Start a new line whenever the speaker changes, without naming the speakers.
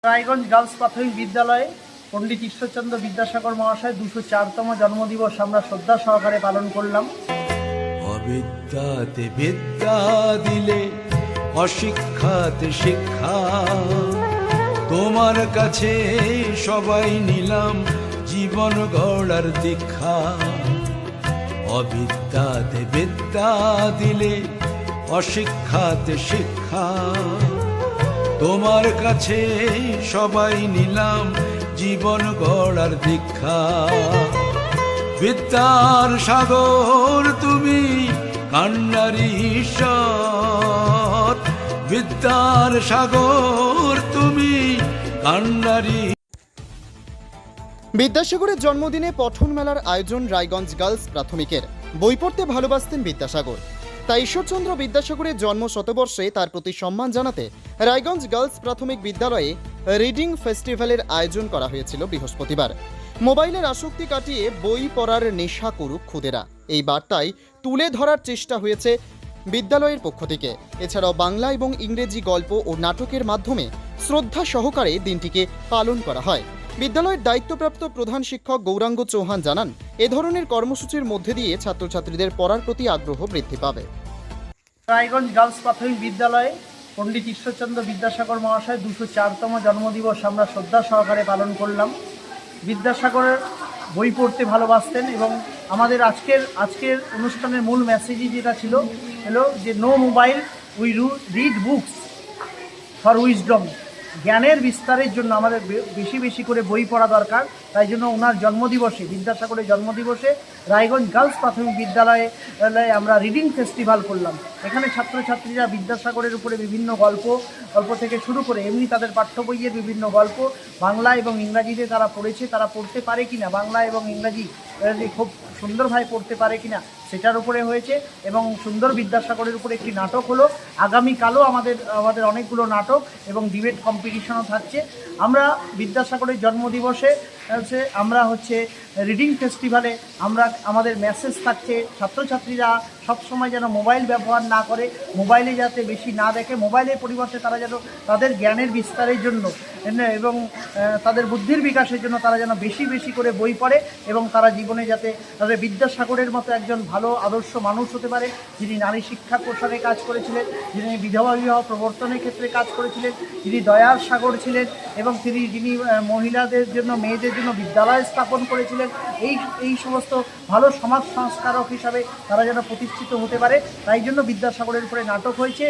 Raiganj girls প্রাথমিক বিদ্যালয়ে পণ্ডিত ঈশ্বরচন্দ্র বিদ্যাসাগর মহাশয় 204তম জন্মদিবস আমরা শ্রদ্ধা সহকারে পালন করলাম।
অবিদ্যাতে বিদ্যা দিলে, অশিক্ষাতে শিক্ষা, তোমার কাছে সবাই নিলাম জীবন গড়ার দীক্ষা। অবিদ্যাতে বিদ্যা দিলে, অশিক্ষাতে শিক্ষা, তোমার কাছে সবাই নিলাম জীবন গড়ার দীক্ষা। বিদ্যার সাগর তুমি, কান্ডারি ঈশ্বর, বিদ্যার সাগর তুমি, কান্ডারি।
বিদ্যাসাগরের জন্মদিনে পঠন মেলার আয়োজন রায়গঞ্জ গার্লস প্রাথমিকের। বই পড়তে ভালোবাসতেন বিদ্যাসাগর, তাই ঈশ্বরচন্দ্র বিদ্যাসাগরের জন্ম শতবর্ষে তার প্রতি সম্মান জানাতে রায়গঞ্জ গার্লস প্রাথমিক বিদ্যালয়ে রিডিং ফেস্টিভ্যালের আয়োজন করা হয়েছিল বৃহস্পতিবার। মোবাইলের আসক্তি কাটিয়ে বই পড়ার নেশা করুক খুদেরা, এই বার্তায় তুলে ধরার চেষ্টা হয়েছে বিদ্যালয়ের পক্ষ থেকে। এছাড়াও বাংলা এবং ইংরেজি গল্প ও নাটকের মাধ্যমে শ্রদ্ধা সহকারে দিনটিকে পালন করা হয়। বিদ্যালয়ের দায়িত্বপ্রাপ্ত প্রধান শিক্ষক গৌরাঙ্গ চৌহান জানান, এ ধরনের কর্মসূচির মধ্যে দিয়ে ছাত্রছাত্রীদের পড়ার প্রতি আগ্রহ বৃদ্ধি পাবে।
রায়গঞ্জ গার্লস প্রাথমিক বিদ্যালয়ে পণ্ডিত ঈশ্বরচন্দ্র বিদ্যাসাগর মহাশয় 204তম জন্মদিবস আমরা শ্রদ্ধা সহকারে পালন করলাম। বিদ্যাসাগরের বই পড়তে ভালোবাসতেন এবং আমাদের আজকের অনুষ্ঠানের মূল মেসেজই যেটা ছিল হলো যে no mobile, we read books for wisdom. জ্ঞানের বিস্তারের জন্য আমাদের বেশি বেশি করে বই পড়া দরকার। তাই জন্য ওনার জন্মদিবসে, বিদ্যাসাগরের জন্মদিবসে রায়গঞ্জ গার্লস প্রাথমিক বিদ্যালয়ে আমরা রিডিং ফেস্টিভ্যাল করলাম। এখানে ছাত্রছাত্রীরা বিদ্যাসাগরের উপরে বিভিন্ন গল্প থেকে শুরু করে এমনি তাদের পাঠ্য বইয়ের বিভিন্ন গল্প বাংলা এবং ইংরাজিতে তারা পড়েছে, তারা পড়তে পারে কিনা, বাংলা এবং ইংরাজি খুব সুন্দরভাবে পড়তে পারে কিনা সেটার উপরে হয়েছে। এবং সুন্দর বিদ্যাসাগরের উপরে একটি নাটক হলো। আগামীকালও আমাদের অনেকগুলো নাটক এবং ডিবেট কম্পিটিশনও থাকছে। আমরা বিদ্যাসাগরের জন্মদিবসে আমরা রিডিং ফেস্টিভ্যালে আমাদের মেসেজ থাকছে ছাত্রছাত্রীরা সবসময় যেন মোবাইল ব্যবহার না করে, মোবাইলে যাতে বেশি না দেখে, মোবাইলের পরিবর্তে তারা যেন তাদের জ্ঞানের বিস্তারের জন্য এবং তাদের বুদ্ধির বিকাশের জন্য তারা যেন বেশি বেশি করে বই পড়ে এবং তারা জীবনে যাতে তাদের বিদ্যাসাগরের মতো একজন ভালো আদর্শ মানুষ হতে পারে, যিনি নারী শিক্ষা প্রসারে কাজ করেছিলেন, যিনি বিধবা বিবাহ প্রবর্তনের ক্ষেত্রে কাজ করেছিলেন, যিনি দয়ার সাগর ছিলেন এবং যিনি মহিলাদের জন্য, মেয়েদের জন্য বিদ্যালয় স্থাপন করেছিলেন। এই সমস্ত ভালো সমাজ সংস্কারক হিসাবে তারা যেন প্রতিষ্ঠিত হতে পারে, তাই জন্য বিদ্যাসাগরের উপরে নাটক হয়েছে।